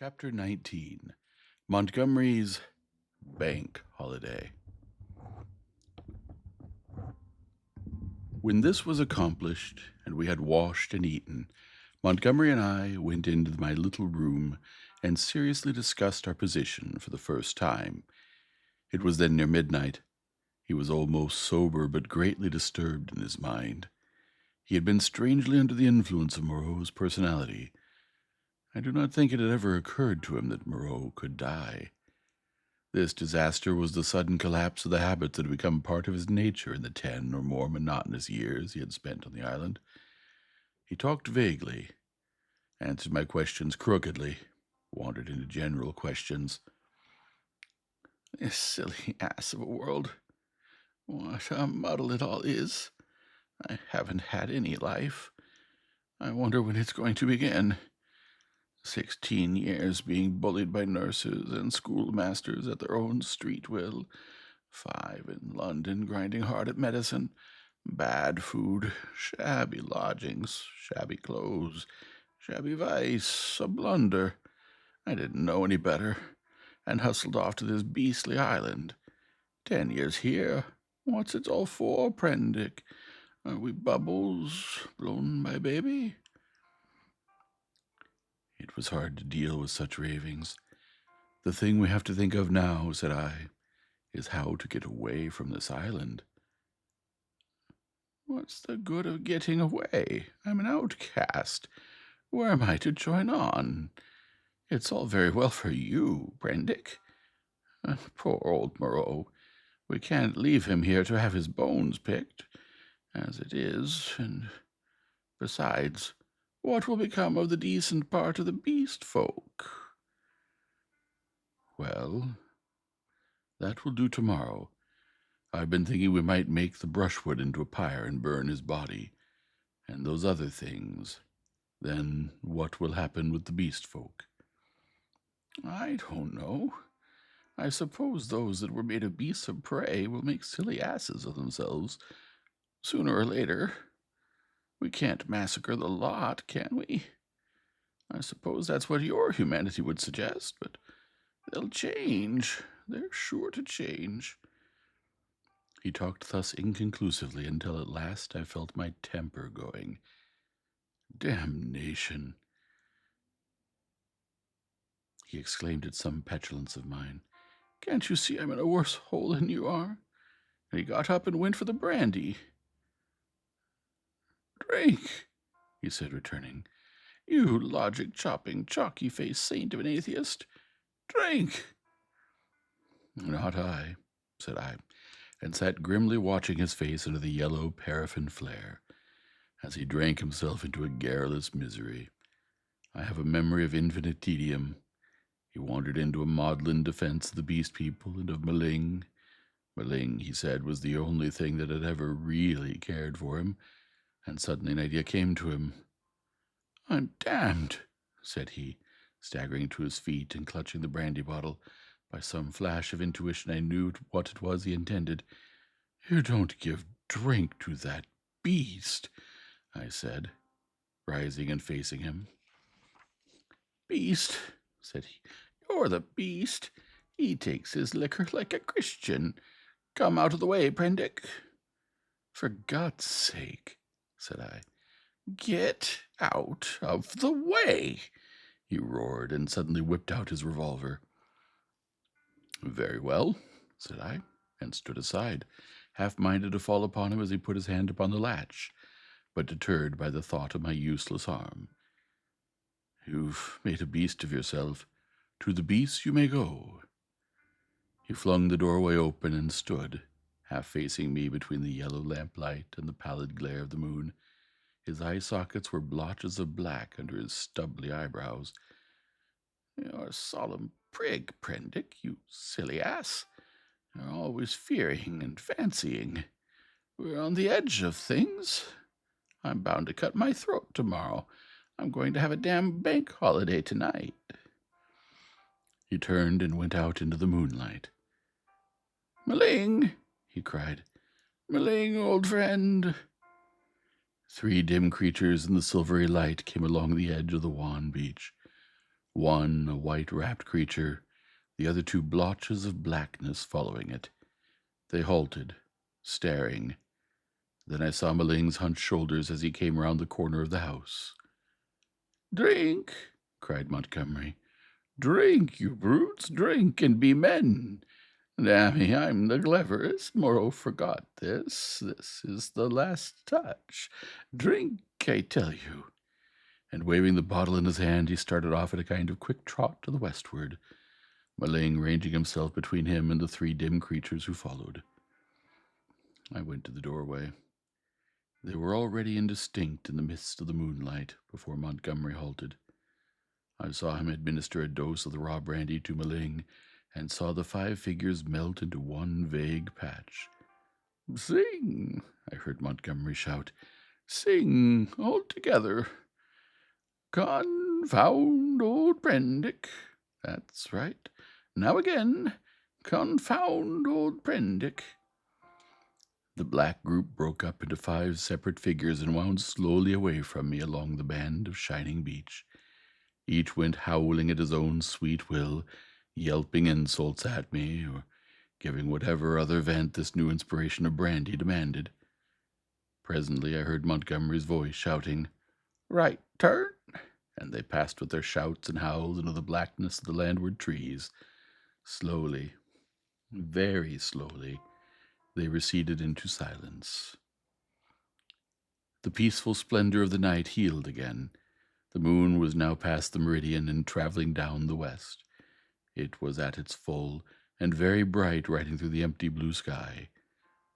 Chapter 19 Montgomery's Bank Holiday. When this was accomplished, and we had washed and eaten, Montgomery and I went into my little room and seriously discussed our position for the first time. It was then near midnight. He was almost sober, but greatly disturbed in his mind. He had been strangely under the influence of Moreau's personality. I do not think it had ever occurred to him that Moreau could die. This disaster was the sudden collapse of the habits that had become part of his nature in the 10 or more monotonous years he had spent on the island. He talked vaguely, answered my questions crookedly, wandered into general questions. This silly ass of a world. What a muddle it all is. I haven't had any life. I wonder when it's going to begin. 16 years being bullied by nurses and schoolmasters at their own street will. 5 in London grinding hard at medicine. Bad food, shabby lodgings, shabby clothes, shabby vice, a blunder. I didn't know any better, and hustled off to this beastly island. 10 years here. What's it all for, Prendick? Are we bubbles blown by a baby? It was hard to deal with such ravings. The thing we have to think of now, said I, is how to get away from this island. What's the good of getting away? I'm an outcast. Where am I to join on? It's all very well for you, Prendick. Poor old Moreau. We can't leave him here to have his bones picked, as it is, and besides, what will become of the decent part of the beast folk? Well, that will do tomorrow. I've been thinking we might make the brushwood into a pyre and burn his body, and those other things. Then what will happen with the beast folk? I don't know. I suppose those that were made of beasts of prey will make silly asses of themselves, sooner or later. We can't massacre the lot, can we? I suppose that's what your humanity would suggest, but they'll change. They're sure to change. He talked thus inconclusively until at last I felt my temper going. Damnation! He exclaimed at some petulance of mine. Can't you see I'm in a worse hole than you are? And he got up and went for the brandy. Drink, he said, returning. You logic-chopping, chalky-faced saint of an atheist. Drink! Not I, said I, and sat grimly watching his face under the yellow paraffin flare, as he drank himself into a garrulous misery. I have a memory of infinite tedium. He wandered into a maudlin defense of the beast people and of Maling. Maling, he said, was the only thing that had ever really cared for him, and suddenly an idea came to him. I'm damned, said he, staggering to his feet and clutching the brandy bottle. By some flash of intuition I knew what it was he intended. You don't give drink to that beast, I said, rising and facing him. Beast, said he. You're the beast. He takes his liquor like a Christian. Come out of the way, Prendick. For God's sake, said I. Get out of the way, he roared, and suddenly whipped out his revolver. Very well, said I, and stood aside, half-minded to fall upon him as he put his hand upon the latch, but deterred by the thought of my useless arm. You've made a beast of yourself. To the beast you may go. He flung the doorway open and stood, half facing me between the yellow lamplight and the pallid glare of the moon. His eye sockets were blotches of black under his stubbly eyebrows. You're a solemn prig, Prendick, you silly ass. You're always fearing and fancying. We're on the edge of things. I'm bound to cut my throat tomorrow. I'm going to have a damn bank holiday tonight. He turned and went out into the moonlight. Maling, he cried. Maling, old friend. 3 dim creatures in the silvery light came along the edge of the wan beach. one a white-wrapped creature, the other two blotches of blackness following it. They halted, staring. Then I saw Maling's hunched shoulders as he came round the corner of the house. "Drink!" cried Montgomery. "Drink, you brutes, drink and be men. Dammy, I'm the cleverest. Moreau forgot this. This is the last touch. Drink, I tell you." And waving the bottle in his hand, he started off at a kind of quick trot to the westward, Maling ranging himself between him and the three dim creatures who followed. I went to the doorway. They were already indistinct in the mist of the moonlight before Montgomery halted. I saw him administer a dose of the raw brandy to Maling, and saw the 5 figures melt into one vague patch. "Sing!" I heard Montgomery shout. "Sing all together. Confound old Prendick. That's right. Now again. Confound old Prendick." The black group broke up into 5 separate figures and wound slowly away from me along the band of shining beach. Each went howling at his own sweet will, yelping insults at me, or giving whatever other vent this new inspiration of brandy demanded. Presently I heard Montgomery's voice shouting, "Right turn!" and they passed with their shouts and howls into the blackness of the landward trees. Slowly, very slowly, they receded into silence. The peaceful splendor of the night healed again. The moon was now past the meridian and traveling down the west. It was at its full, and very bright, riding through the empty blue sky.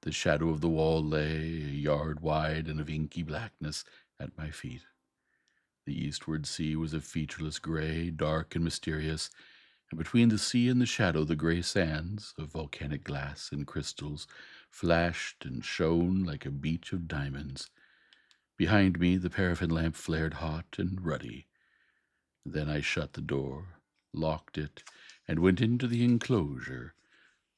The shadow of the wall lay, a yard wide and of inky blackness, at my feet. The eastward sea was a featureless gray, dark and mysterious, and between the sea and the shadow the gray sands, of volcanic glass and crystals, flashed and shone like a beach of diamonds. Behind me the paraffin lamp flared hot and ruddy. Then I shut the door, locked it, and went into the enclosure,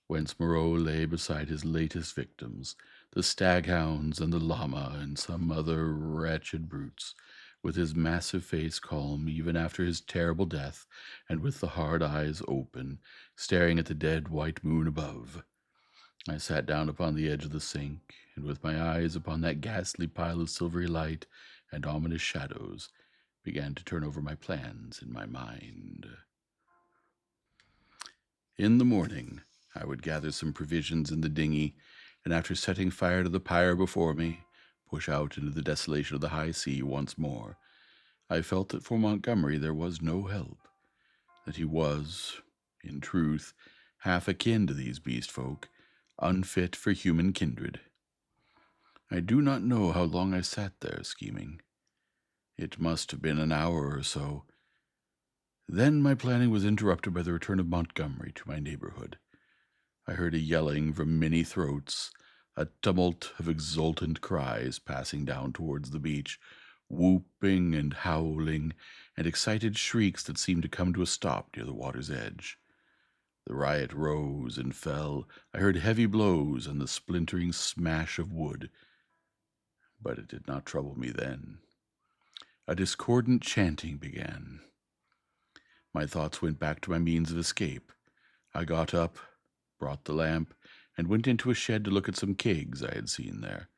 whence Moreau lay beside his latest victims, the staghounds and the llama and some other wretched brutes, with his massive face calm even after his terrible death, and with the hard eyes open, staring at the dead white moon above. I sat down upon the edge of the sink, and with my eyes upon that ghastly pile of silvery light and ominous shadows, began to turn over my plans in my mind. In the morning, I would gather some provisions in the dinghy, and after setting fire to the pyre before me, push out into the desolation of the high sea once more. I felt that for Montgomery there was no help, that he was, in truth, half akin to these beast folk, unfit for human kindred. I do not know how long I sat there scheming. It must have been an hour or so. Then my planning was interrupted by the return of Montgomery to my neighborhood. I heard a yelling from many throats, a tumult of exultant cries passing down towards the beach, whooping and howling, and excited shrieks that seemed to come to a stop near the water's edge. The riot rose and fell. I heard heavy blows and the splintering smash of wood. But it did not trouble me then. A discordant chanting began. My thoughts went back to my means of escape. I got up, brought the lamp, and went into a shed to look at some kegs I had seen there.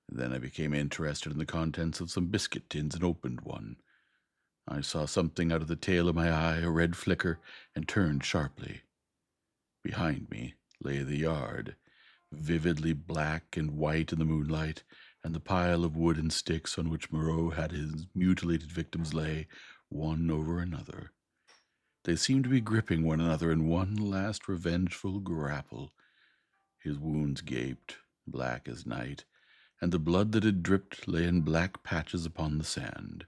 Then I became interested in the contents of some biscuit tins and opened one. I saw something out of the tail of my eye, a red flicker, and turned sharply. Behind me lay the yard, vividly black and white in the moonlight, and the pile of wood and sticks on which Moreau had his mutilated victims lay, one over another. They seemed to be gripping one another in one last revengeful grapple. His wounds gaped, black as night, and the blood that had dripped lay in black patches upon the sand.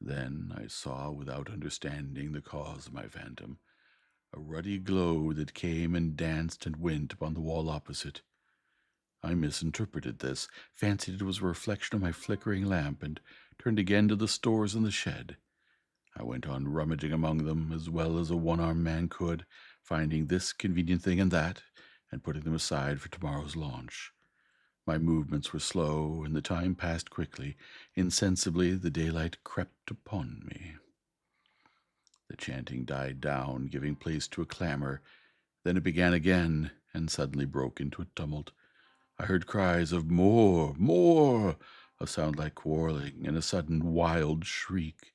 Then I saw, without understanding the cause of my phantom, a ruddy glow that came and danced and went upon the wall opposite. I misinterpreted this, fancied it was a reflection of my flickering lamp, and turned again to the stores in the shed. I went on rummaging among them as well as a one-armed man could, finding this convenient thing and that, and putting them aside for tomorrow's launch. My movements were slow, and the time passed quickly. Insensibly the daylight crept upon me. The chanting died down, giving place to a clamor. Then it began again, and suddenly broke into a tumult. I heard cries of more, more, a sound like quarreling, and a sudden wild shriek.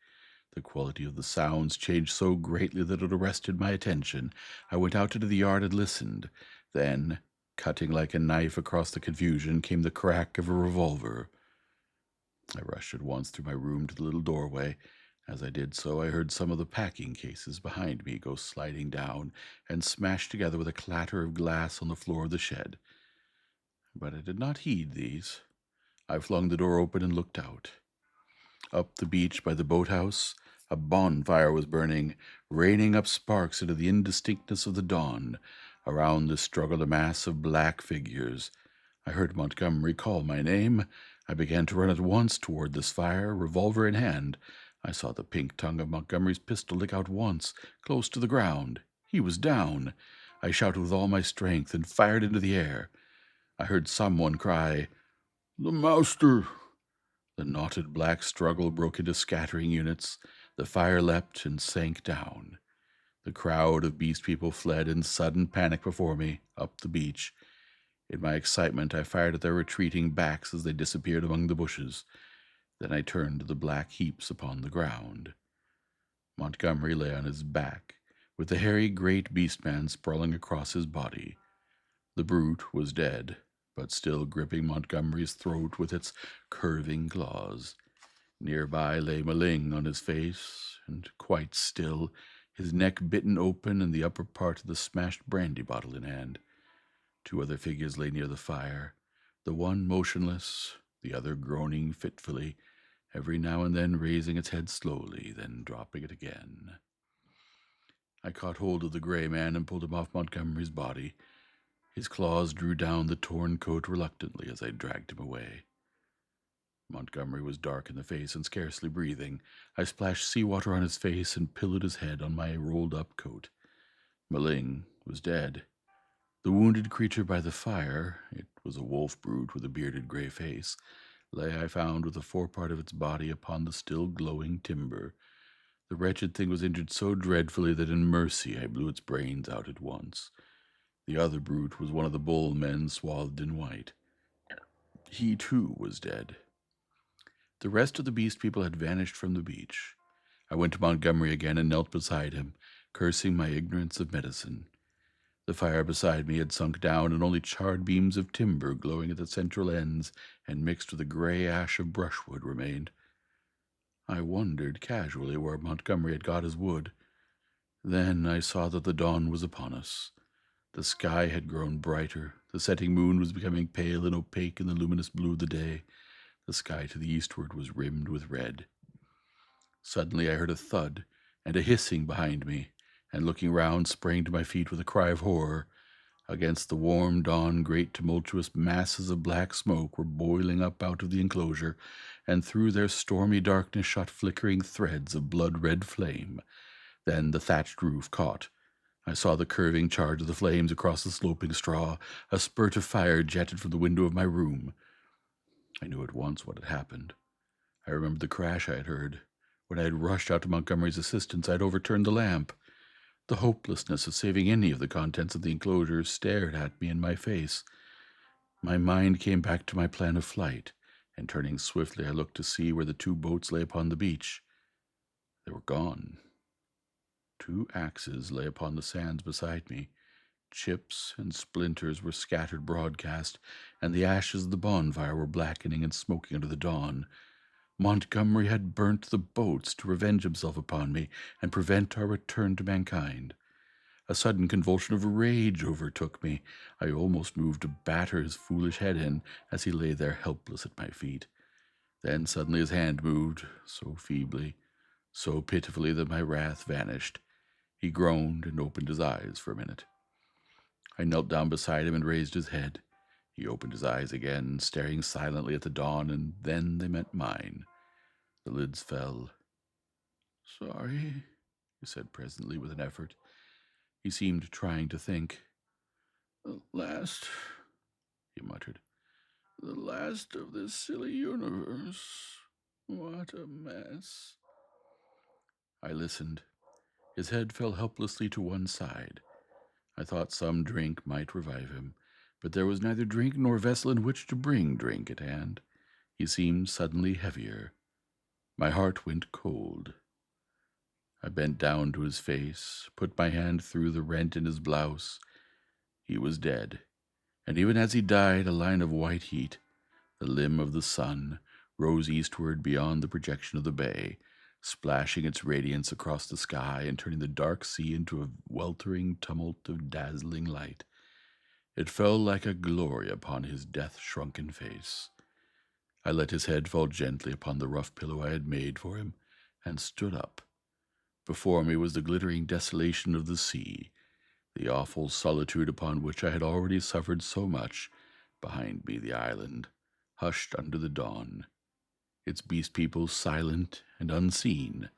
The quality of the sounds changed so greatly that it arrested my attention. I went out into the yard and listened. Then, cutting like a knife across the confusion, came the crack of a revolver. I rushed at once through my room to the little doorway. As I did so, I heard some of the packing cases behind me go sliding down and smash together with a clatter of glass on the floor of the shed. But I did not heed these. I flung the door open and looked out. Up the beach by the boathouse, a bonfire was burning, raining up sparks into the indistinctness of the dawn. Around this struggled a mass of black figures. I heard Montgomery call my name. I began to run at once toward this fire, revolver in hand. I saw the pink tongue of Montgomery's pistol lick out once, close to the ground. He was down. I shouted with all my strength and fired into the air. I heard someone cry, "The master!" The knotted black struggle broke into scattering units. The fire leapt and sank down. The crowd of beast people fled in sudden panic before me, up the beach. In my excitement, I fired at their retreating backs as they disappeared among the bushes. Then I turned to the black heaps upon the ground. Montgomery lay on his back, with the hairy great beast-man sprawling across his body. The brute was dead, but still gripping Montgomery's throat with its curving claws. Nearby lay Maling on his face, and quite still, his neck bitten open and the upper part of the smashed brandy bottle in hand. Two other figures lay near the fire, the one motionless, the other groaning fitfully, every now and then raising its head slowly, then dropping it again. I caught hold of the gray man and pulled him off Montgomery's body. His claws drew down the torn coat reluctantly as I dragged him away. Montgomery was dark in the face and scarcely breathing. I splashed seawater on his face and pillowed his head on my rolled-up coat. Maling was dead. The wounded creature by the fire, it was a wolf brute with a bearded gray face, lay, I found, with the forepart of its body upon the still glowing timber. The wretched thing was injured so dreadfully that in mercy I blew its brains out at once. The other brute was one of the bull men swathed in white. He, too, was dead. The rest of the beast people had vanished from the beach. I went to Montgomery again and knelt beside him, cursing my ignorance of medicine. The fire beside me had sunk down, and only charred beams of timber glowing at the central ends and mixed with the gray ash of brushwood remained. I wondered casually where Montgomery had got his wood. Then I saw that the dawn was upon us. The sky had grown brighter. The setting moon was becoming pale and opaque in the luminous blue of the day. The sky to the eastward was rimmed with red. Suddenly I heard a thud and a hissing behind me, and looking round, sprang to my feet with a cry of horror. Against the warm dawn, great tumultuous masses of black smoke were boiling up out of the enclosure, and through their stormy darkness shot flickering threads of blood-red flame. Then the thatched roof caught. I saw the curving charge of the flames across the sloping straw. A spurt of fire jetted from the window of my room. I knew at once what had happened. I remembered the crash I had heard. When I had rushed out to Montgomery's assistance, I had overturned the lamp. The hopelessness of saving any of the contents of the enclosure stared at me in my face. My mind came back to my plan of flight, and turning swiftly, I looked to see where the two boats lay upon the beach. They were gone. 2 axes lay upon the sands beside me. Chips and splinters were scattered broadcast, and the ashes of the bonfire were blackening and smoking under the dawn. Montgomery had burnt the boats to revenge himself upon me and prevent our return to mankind. A sudden convulsion of rage overtook me. I almost moved to batter his foolish head in as he lay there helpless at my feet. Then suddenly his hand moved, so feebly, so pitifully that my wrath vanished. He groaned and opened his eyes for a minute. I knelt down beside him and raised his head. He opened his eyes again, staring silently at the dawn, and then they met mine. The lids fell. "Sorry," he said presently with an effort. He seemed trying to think. "The last," he muttered, "the last of this silly universe. What a mess." I listened. His head fell helplessly to one side. I thought some drink might revive him, but there was neither drink nor vessel in which to bring drink at hand. He seemed suddenly heavier. My heart went cold. I bent down to his face, put my hand through the rent in his blouse. He was dead, and even as he died, a line of white heat, the limb of the sun, rose eastward beyond the projection of the bay, splashing its radiance across the sky and turning the dark sea into a weltering tumult of dazzling light. It fell like a glory upon his death-shrunken face. I let his head fall gently upon the rough pillow I had made for him, and stood up. Before me was the glittering desolation of the sea, the awful solitude upon which I had already suffered so much. Behind me the island, hushed under the dawn, its beast people silent and unseen.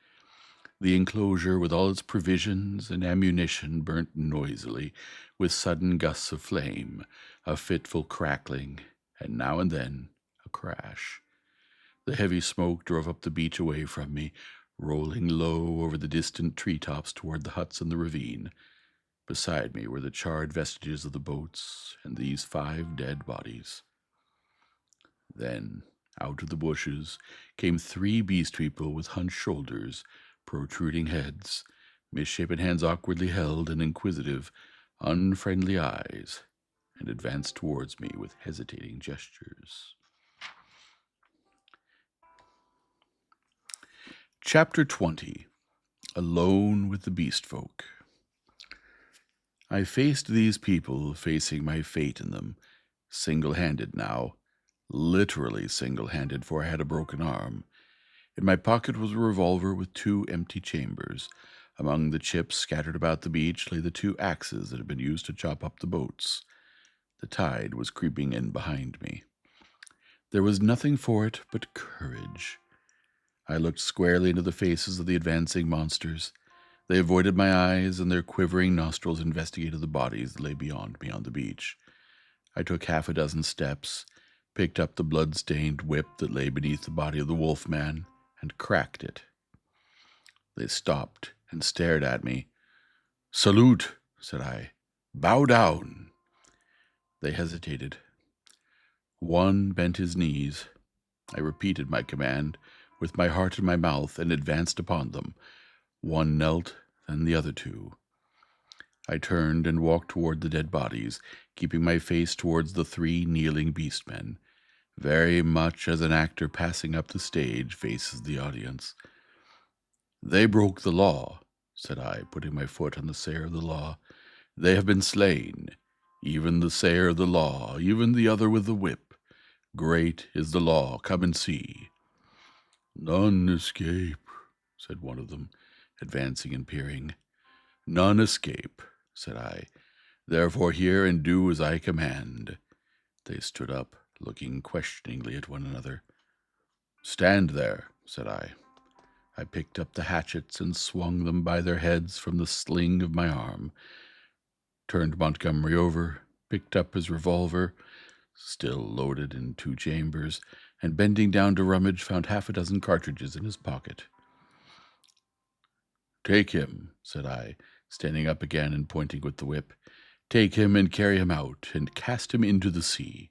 The enclosure, with all its provisions and ammunition, burnt noisily, with sudden gusts of flame, a fitful crackling, and now and then a crash. The heavy smoke drove up the beach away from me, rolling low over the distant treetops toward the huts in the ravine. Beside me were the charred vestiges of the boats and these 5 dead bodies. Then, out of the bushes, came 3 beast people with hunched shoulders, protruding heads, misshapen hands awkwardly held, and inquisitive, unfriendly eyes, and advanced towards me with hesitating gestures. Chapter 20. Alone with the Beast Folk. I faced these people, facing my fate in them, single-handed now, literally single-handed, for I had a broken arm. In my pocket was a revolver with 2 empty chambers. Among the chips scattered about the beach lay the 2 axes that had been used to chop up the boats. The tide was creeping in behind me. There was nothing for it but courage. I looked squarely into the faces of the advancing monsters. They avoided my eyes, and their quivering nostrils investigated the bodies that lay beyond me on the beach. I took 6 steps, picked up the blood-stained whip that lay beneath the body of the wolf-man, and cracked it. They stopped and stared at me. "Salute," said I. "Bow down." They hesitated. One bent his knees. I repeated my command, with my heart in my mouth, and advanced upon them. One knelt, then the other 2. I turned and walked toward the dead bodies, keeping my face towards the 3 kneeling beastmen, very much as an actor passing up the stage faces the audience. "They broke the law," said I, putting my foot on the sayer of the law. "They have been slain, even the sayer of the law, even the other with the whip. Great is the law, come and see." "None escape," said one of them, advancing and peering. "None escape," said I. "Therefore hear and do as I command." They stood up, looking questioningly at one another. "Stand there," said I. I picked up the hatchets and swung them by their heads from the sling of my arm, turned Montgomery over, picked up his revolver, still loaded in 2 chambers, and bending down to rummage, found 6 cartridges in his pocket. "Take him," said I, standing up again and pointing with the whip. "Take him and carry him out, and cast him into the sea."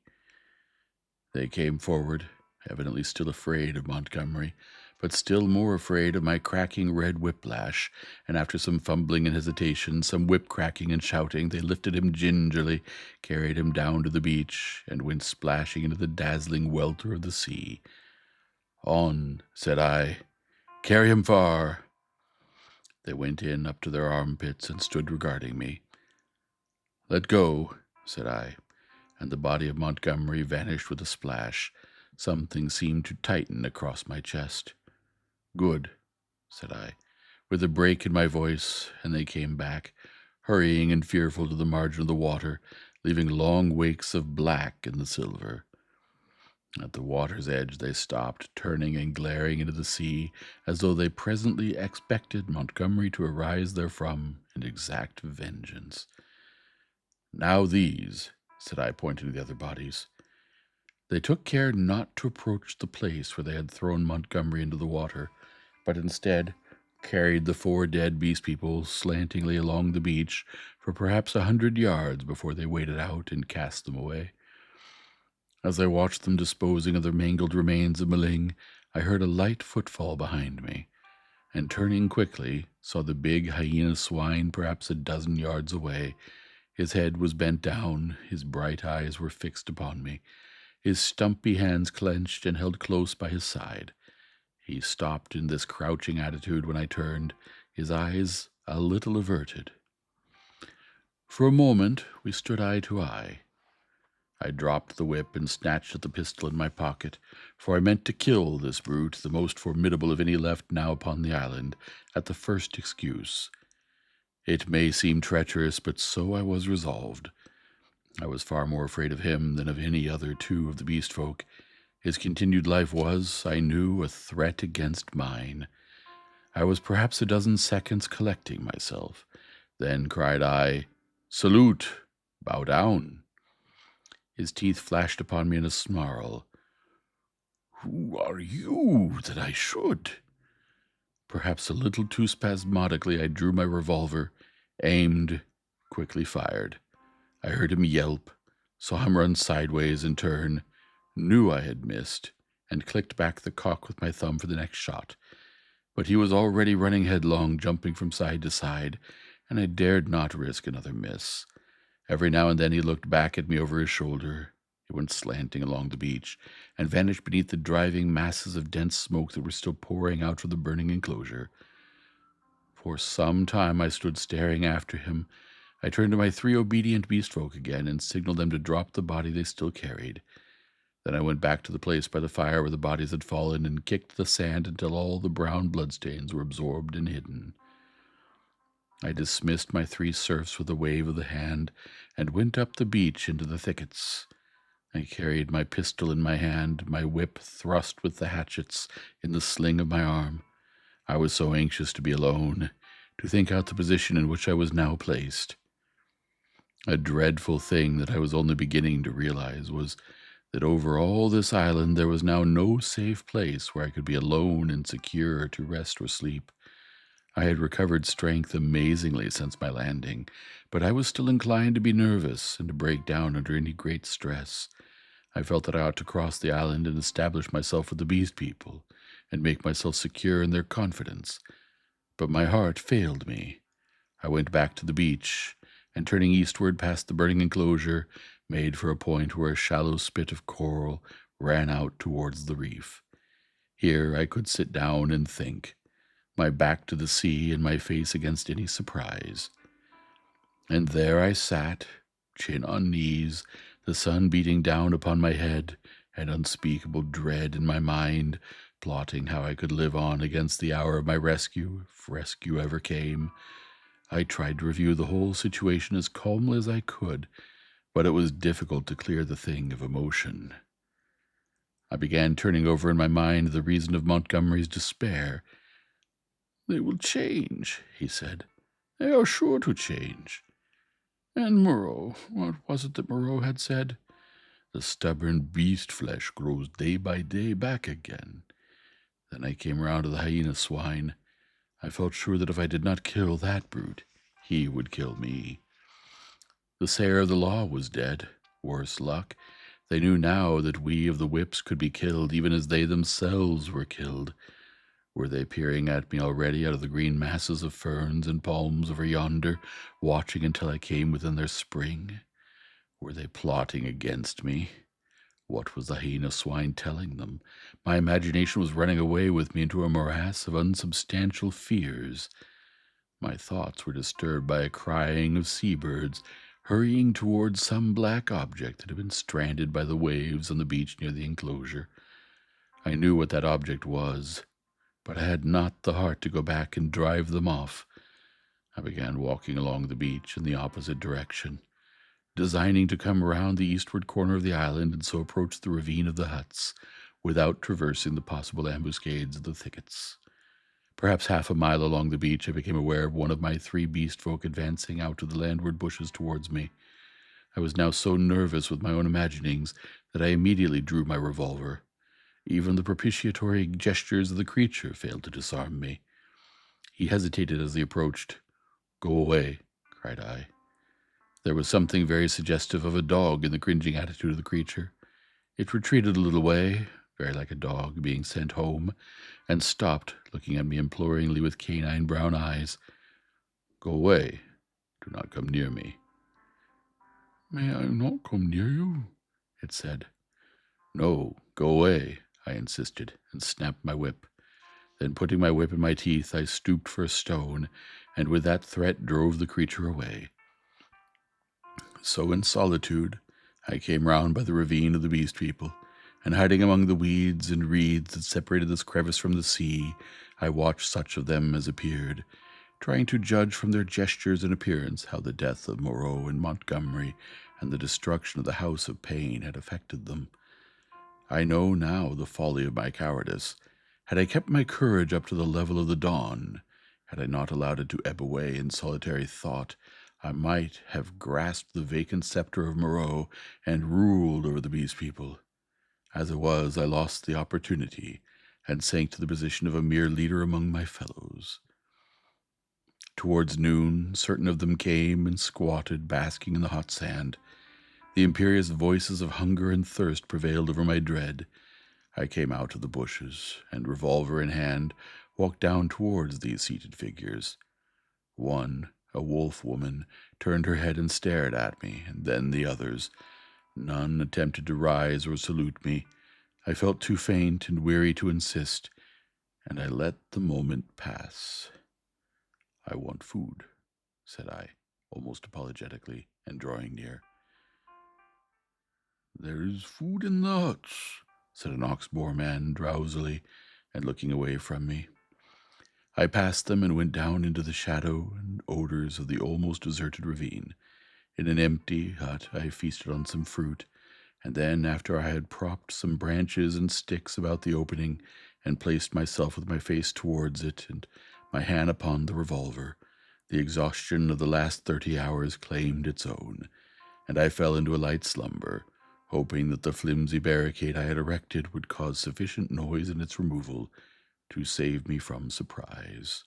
They came forward, evidently still afraid of Montgomery, but still more afraid of my cracking red whiplash, and after some fumbling and hesitation, some whip-cracking and shouting, they lifted him gingerly, carried him down to the beach, and went splashing into the dazzling welter of the sea. "On," said I. "Carry him far." They went in up to their armpits and stood regarding me. "Let go," said I, and the body of Montgomery vanished with a splash. Something seemed to tighten across my chest. "Good," said I, with a break in my voice, and they came back, hurrying and fearful to the margin of the water, leaving long wakes of black in the silver. At the water's edge they stopped, turning and glaring into the sea, as though they presently expected Montgomery to arise therefrom and exact vengeance. "Now these," said I, pointing to the other bodies. They took care not to approach the place where they had thrown Montgomery into the water, but instead carried the 4 dead beast people slantingly along the beach for perhaps 100 yards before they waded out and cast them away. As I watched them disposing of the mangled remains of Maling, I heard a light footfall behind me, and turning quickly, saw the big hyena swine perhaps a dozen yards away. His head was bent down, his bright eyes were fixed upon me, his stumpy hands clenched and held close by his side. He stopped in this crouching attitude when I turned, his eyes a little averted. For a moment we stood eye to eye. I dropped the whip and snatched at the pistol in my pocket, for I meant to kill this brute, the most formidable of any left now upon the island, at the first excuse. It may seem treacherous, but so I was resolved. I was far more afraid of him than of any other 2 of the beast folk. His continued life was, I knew, a threat against mine. I was perhaps a dozen seconds collecting myself. Then cried I, "Salute! Bow down!" His teeth flashed upon me in a snarl. "Who are you that I should?" Perhaps a little too spasmodically, I drew my revolver, aimed, quickly fired. I heard him yelp, saw him run sideways and turn, knew I had missed, and clicked back the cock with my thumb for the next shot. But he was already running headlong, jumping from side to side, and I dared not risk another miss. Every now and then he looked back at me over his shoulder. He went slanting along the beach and vanished beneath the driving masses of dense smoke that were still pouring out from the burning enclosure. For some time I stood staring after him. I turned to my 3 obedient beast folk again and signaled them to drop the body they still carried. Then I went back to the place by the fire where the bodies had fallen and kicked the sand until all the brown bloodstains were absorbed and hidden. I dismissed my 3 serfs with a wave of the hand and went up the beach into the thickets. I carried my pistol in my hand, my whip thrust with the hatchets in the sling of my arm. I was so anxious to be alone, to think out the position in which I was now placed. A dreadful thing that I was only beginning to realize was that over all this island there was now no safe place where I could be alone and secure to rest or sleep. I had recovered strength amazingly since my landing, but I was still inclined to be nervous and to break down under any great stress. I felt that I ought to cross the island and establish myself with the beast people, and make myself secure in their confidence. But my heart failed me. I went back to the beach, and turning eastward past the burning enclosure, made for a point where a shallow spit of coral ran out towards the reef. Here I could sit down and think, my back to the sea and my face against any surprise. And there I sat, chin on knees, the sun beating down upon my head, and unspeakable dread in my mind, plotting how I could live on against the hour of my rescue, if rescue ever came. I tried to review the whole situation as calmly as I could, but it was difficult to clear the thing of emotion. I began turning over in my mind the reason of Montgomery's despair. "They will change," he said. "They are sure to change." And Moreau, what was it that Moreau had said? "The stubborn beast flesh grows day by day back again." Then I came round to the hyena swine. I felt sure that if I did not kill that brute, he would kill me. The sayer of the law was dead. Worse luck. They knew now that we of the whips could be killed, even as they themselves were killed. Were they peering at me already out of the green masses of ferns and palms over yonder, watching until I came within their spring? Were they plotting against me? What was the hyena swine telling them? My imagination was running away with me into a morass of unsubstantial fears. My thoughts were disturbed by a crying of seabirds, hurrying towards some black object that had been stranded by the waves on the beach near the enclosure. I knew what that object was, but I had not the heart to go back and drive them off. I began walking along the beach in the opposite direction, designing to come around the eastward corner of the island and so approach the ravine of the huts, without traversing the possible ambuscades of the thickets. Perhaps half a mile along the beach, I became aware of one of my 3 beast folk advancing out of the landward bushes towards me. I was now so nervous with my own imaginings that I immediately drew my revolver. Even the propitiatory gestures of the creature failed to disarm me. He hesitated as he approached. "Go away," cried I. There was something very suggestive of a dog in the cringing attitude of the creature. It retreated a little way, very like a dog being sent home, and stopped, looking at me imploringly with canine brown eyes. "Go away. Do not come near me." "May I not come near you?" it said. "No, go away," I insisted, and snapped my whip. Then, putting my whip in my teeth, I stooped for a stone, and with that threat drove the creature away. So in solitude, I came round by the ravine of the beast people, and hiding among the weeds and reeds that separated this crevice from the sea, I watched such of them as appeared, trying to judge from their gestures and appearance how the death of Moreau and Montgomery and the destruction of the House of Pain had affected them. I know now the folly of my cowardice. Had I kept my courage up to the level of the dawn, had I not allowed it to ebb away in solitary thought, I might have grasped the vacant scepter of Moreau and ruled over the beast people. As it was, I lost the opportunity and sank to the position of a mere leader among my fellows. Towards noon, certain of them came and squatted, basking in the hot sand. The imperious voices of hunger and thirst prevailed over my dread. I came out of the bushes, and, revolver in hand, walked down towards these seated figures. One, a wolf woman, turned her head and stared at me, and then the others. None attempted to rise or salute me. I felt too faint and weary to insist, and I let the moment pass. "I want food," said I, almost apologetically, and drawing near. "There is food in the huts," said an ox-boar man drowsily, and looking away from me. I passed them and went down into the shadow and odors of the almost deserted ravine. In an empty hut I feasted on some fruit, and then, after I had propped some branches and sticks about the opening, and placed myself with my face towards it and my hand upon the revolver, the exhaustion of the last 30 hours claimed its own, and I fell into a light slumber, hoping that the flimsy barricade I had erected would cause sufficient noise in its removal to save me from surprise.